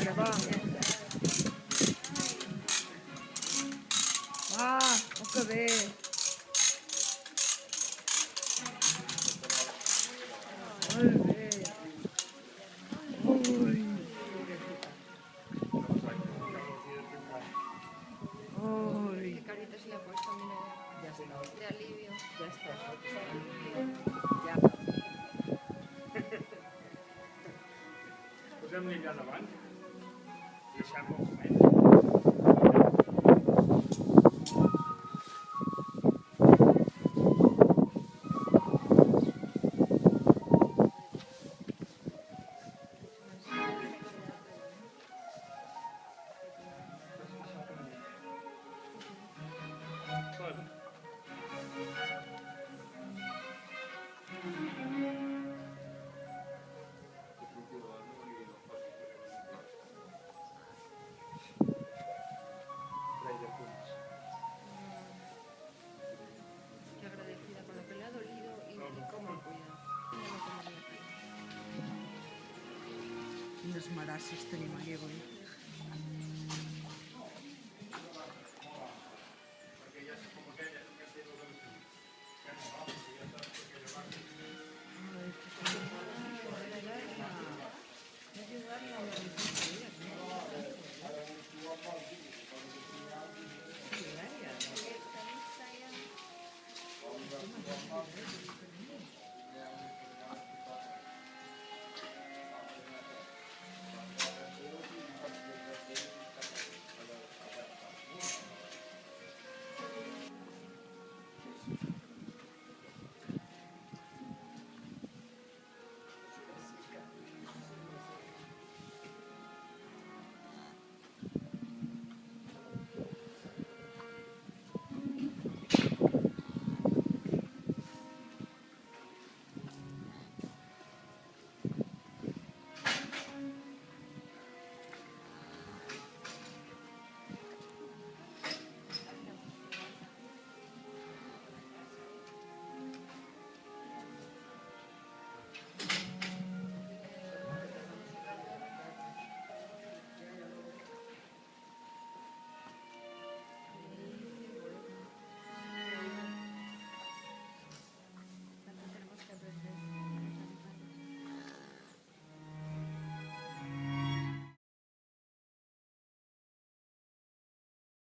Ara va. Va, oh que bé. Molt bé. Ui. Ui. Qué carita se le ha puesto, mira ya. Ya está. De alivio. Ya está. Ja. Posem-li allà davant. Deixem-lo comer. Qué agradecida con lo que le ha dolido y cómo lo cuida. No lo tomaría. Quines marasses tenim aquí avui.